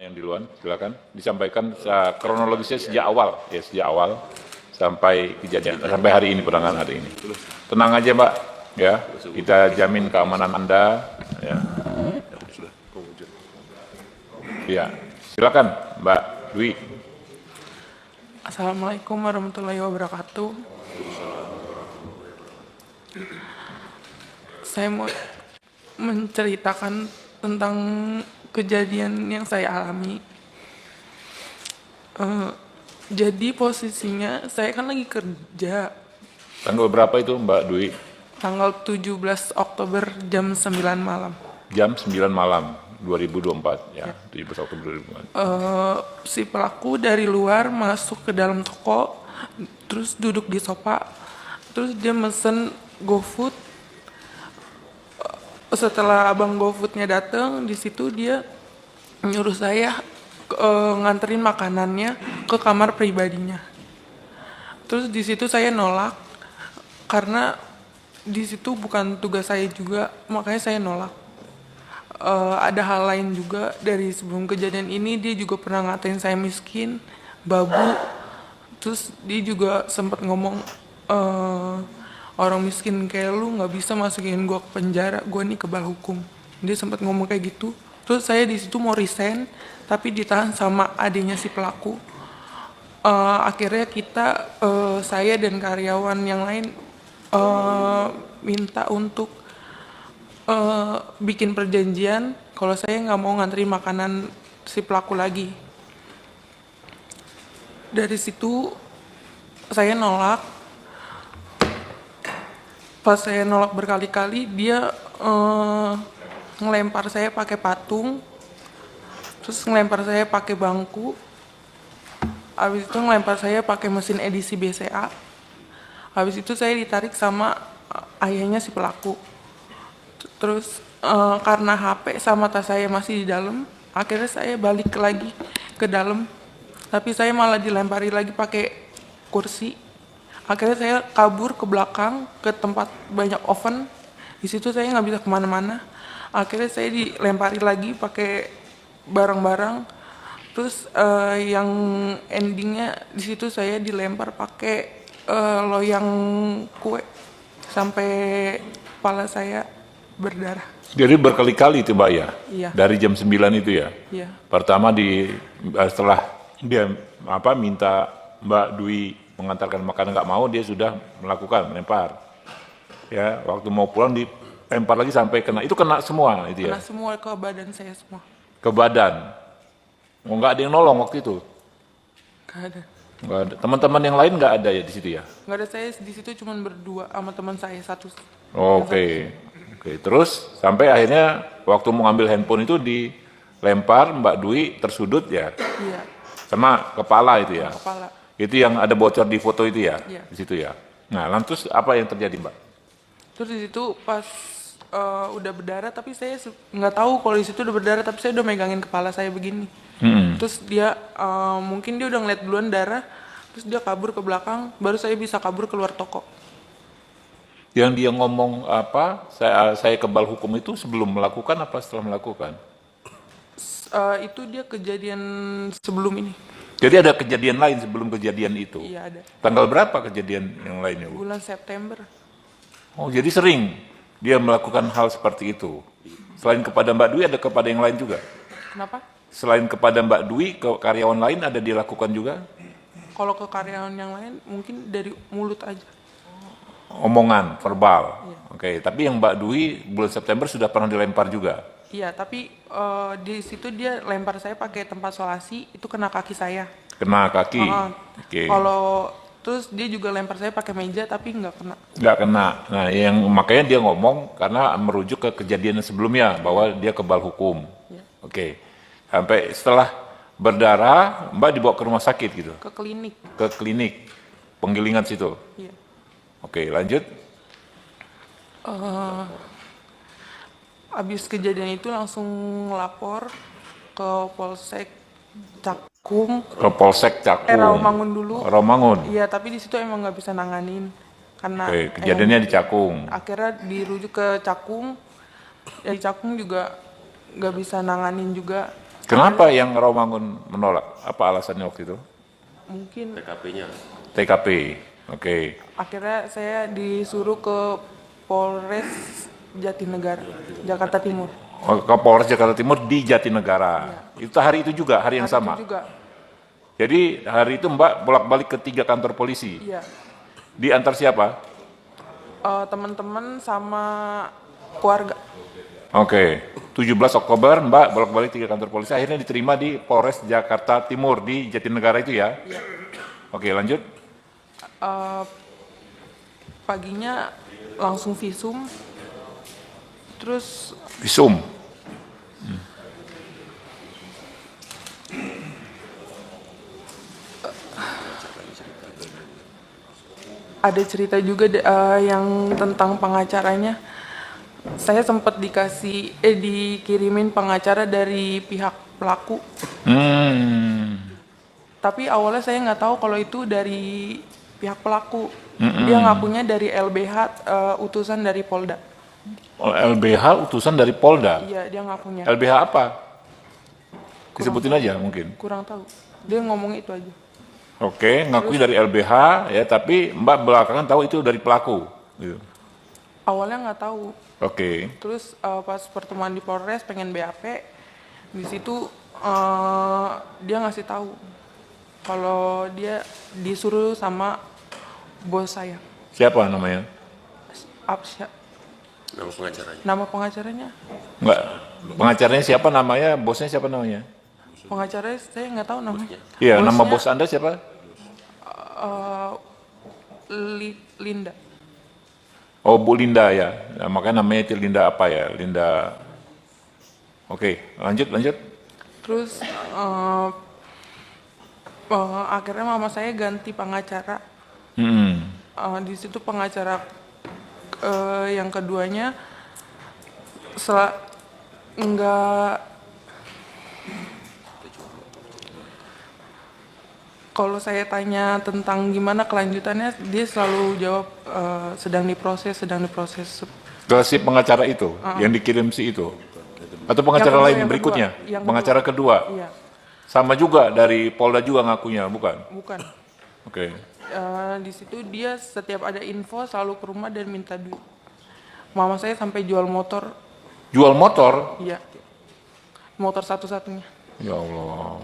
Yang di luar, silakan disampaikan kronologisnya sejak awal, ya sejak awal sampai kejadian, sampai hari ini, penanganan hari ini. Tenang aja Mbak, ya kita jamin keamanan Anda. Ya, silakan Mbak Dwi. Assalamualaikum warahmatullahi wabarakatuh. Saya mau menceritakan tentang kejadian yang saya alami. Jadi posisinya saya kan lagi kerja. Tanggal berapa itu Mbak Dwi? Tanggal 17 Oktober jam 9 malam. Jam 9 malam 2024 ya, 17 Oktober 2024. Si pelaku dari luar masuk ke dalam toko, terus duduk di sofa, terus dia mesen GoFood. Setelah abang GoFoodnya datang, di situ dia nyuruh saya nganterin makanannya ke kamar pribadinya. Terus di situ saya nolak karena di situ bukan tugas saya juga, makanya saya nolak. Ada hal lain juga dari sebelum kejadian ini, dia juga pernah ngatain saya miskin, babu. Terus dia juga sempat ngomong, orang miskin kayak lu nggak bisa masukin gue ke penjara, gue nih kebal hukum. Dia sempat ngomong kayak gitu. Terus saya di situ mau resign, tapi ditahan sama adiknya si pelaku. Akhirnya saya dan karyawan yang lain minta untuk bikin perjanjian kalau saya nggak mau ngantri makanan si pelaku lagi. Dari situ saya nolak. Pas saya nolak berkali-kali, dia ngelempar saya pakai patung, terus ngelempar saya pakai bangku, habis itu ngelempar saya pakai mesin edisi BCA. Habis itu saya ditarik sama ayahnya si pelaku. Terus karena HP sama tas saya masih di dalam, akhirnya saya balik lagi ke dalam, tapi saya malah dilempari lagi pakai kursi. Akhirnya saya kabur ke belakang ke tempat banyak oven. Di situ saya nggak bisa kemana-mana. Akhirnya saya dilempari lagi pakai barang-barang. Terus yang endingnya di situ saya dilempar pakai loyang kue sampai kepala saya berdarah. Jadi berkali-kali itu Mbak ya? Iya. Dari jam 9 itu ya? Iya. Pertama setelah dia minta Mbak Dwi mengantarkan makanan, nggak mau, dia sudah melakukan melempar. Ya, waktu mau pulang dilempar lagi sampai kena. Itu kena semua itu ya? Kena semua ke badan saya semua. Ke badan. Oh, nggak ada yang nolong waktu itu? Nggak ada. Nggak ada. Teman-teman yang lain nggak ada ya di situ ya? Nggak ada, saya di situ cuma berdua sama teman saya satu. Oke. Terus sampai akhirnya waktu mau ngambil handphone itu dilempar, Mbak Dwi tersudut ya? Iya. Sama kepala itu ya? Kepala. Itu yang ada bocor di foto itu ya? Iya. Di situ ya? Nah, lantas apa yang terjadi Mbak? Terus di situ pas udah berdarah, tapi saya nggak tahu kalau di situ udah berdarah, tapi saya udah megangin kepala saya begini. Terus dia mungkin dia udah ngeliat duluan darah, terus dia kabur ke belakang, baru saya bisa kabur keluar toko. Yang dia ngomong apa? Saya kebal hukum itu sebelum melakukan apa setelah melakukan? Itu dia kejadian sebelum ini. Jadi ada kejadian lain sebelum kejadian itu? Iya ada. Tanggal berapa kejadian yang lainnya Bu? Bulan September. Oh, jadi sering dia melakukan hal seperti itu. Selain kepada Mbak Dwi, ada kepada yang lain juga? Kenapa? Selain kepada Mbak Dwi, ke karyawan lain ada dilakukan juga? Kalau ke karyawan yang lain mungkin dari mulut aja. Omongan, verbal. Iya. Oke, tapi yang Mbak Dwi bulan September sudah pernah dilempar juga? Iya, tapi di situ dia lempar saya pakai tempat solasi, itu kena kaki saya. Kena kaki? Oke. Kalau terus dia juga lempar saya pakai meja, tapi nggak kena. Nggak kena. Nah, makanya dia ngomong karena merujuk ke kejadian sebelumnya bahwa dia kebal hukum. Iya. Oke. Sampai setelah berdarah, Mbak dibawa ke rumah sakit gitu? Ke klinik. Ke klinik penggilingan situ? Iya. Oke, lanjut. Abis kejadian itu langsung lapor ke Polsek Cakung. Ke Polsek Cakung? Rawamangun dulu. Rawamangun? Iya, tapi di situ emang nggak bisa nanganin. Karena Oke, kejadiannya di Cakung? Akhirnya dirujuk ke Cakung. Ya, di Cakung juga nggak bisa nanganin juga. Kenapa yang Rawamangun menolak? Apa alasannya waktu itu? Mungkin TKP-nya. TKP. Oke. akhirnya saya disuruh ke Polres Jatinegara, Jakarta Timur. Oh, ke Polres Jakarta Timur di Jatinegara. Itu hari itu juga, hari yang Hari sama. itu juga, Jadi hari itu Mbak bolak-balik ke 3 kantor polisi. iya. Diantar siapa? Teman-teman sama keluarga. Oke. 17 Oktober Mbak bolak-balik 3 kantor polisi. Akhirnya diterima di Polres Jakarta Timur di Jatinegara itu ya? Iya. Oke, lanjut. Paginya langsung visum, terus Visum. ada cerita juga yang tentang pengacaranya. Saya sempat dikirimin pengacara dari pihak pelaku, tapi awalnya saya nggak tahu kalau itu dari pihak pelaku. Dia ngakunya dari LBH, utusan dari Polda. Oh, LBH utusan dari Polda. Iya, dia ngakunya. LBH apa? Disebutin aja mungkin. Kurang tahu. Dia ngomong itu aja. Oke, ngakui dari LBH ya, tapi Mbak belakangan tahu itu dari pelaku. Gitu. Awalnya nggak tahu. Oke. Terus pas pertemuan di Polres pengen BAP, di situ dia ngasih tahu kalau dia disuruh sama bos saya, Siapa namanya? Absya. Nama pengacaranya. Nama pengacaranya? Enggak. Pengacaranya siapa namanya? Bosnya siapa namanya? Pengacaranya saya nggak tahu namanya. Iya, nama Bosnya, bos Anda siapa? Linda. Oh, Bu Linda ya. Nah, makanya namanya itu Linda apa ya? Linda. Oke, lanjut. Terus akhirnya mama saya ganti pengacara. Di situ pengacara yang keduanya nggak. Kalau saya tanya tentang gimana kelanjutannya, dia selalu jawab sedang diproses. Ke si pengacara itu, yang dikirim si itu. Atau pengacara Yang kedua, lain yang berikutnya? kedua. Yang Pengacara kedua. Iya, Sama juga dari Polda juga ngakunya, bukan? bukan. Oke. Di situ dia setiap ada info selalu ke rumah dan minta duit. Mama saya sampai jual motor, Jual motor? iya, motor satu-satunya. Ya Allah.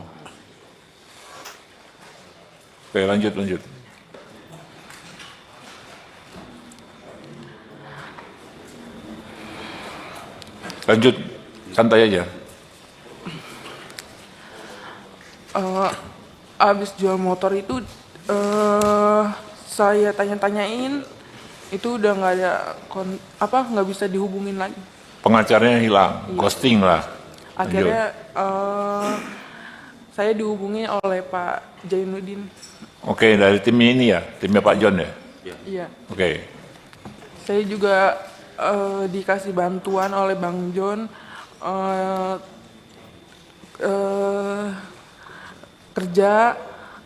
Oke, lanjut. Lanjut, santai aja. Abis jual motor itu saya tanya-tanyain, itu udah nggak ada nggak bisa dihubungin lagi. Pengacaranya hilang, ghosting lah. Akhirnya saya dihubungi oleh Pak Jainuddin. Oke, dari tim ini ya, timnya Pak John ya. Iya. Oke, Saya juga dikasih bantuan oleh Bang John kerja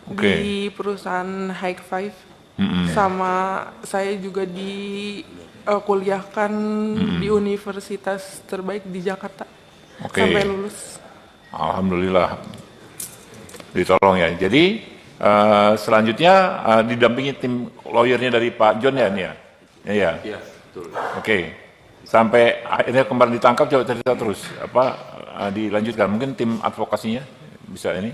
Oke. di perusahaan High Five, sama saya juga kuliahkan di universitas terbaik di Jakarta Oke. sampai lulus. Alhamdulillah ditolong ya. Jadi selanjutnya didampingi tim lawyernya dari Pak John ya ini ya. Iya. Iya, betul. Oke. Sampai akhirnya kemarin ditangkap, coba cerita terus apa dilanjutkan. Mungkin tim advokasinya bisa ini.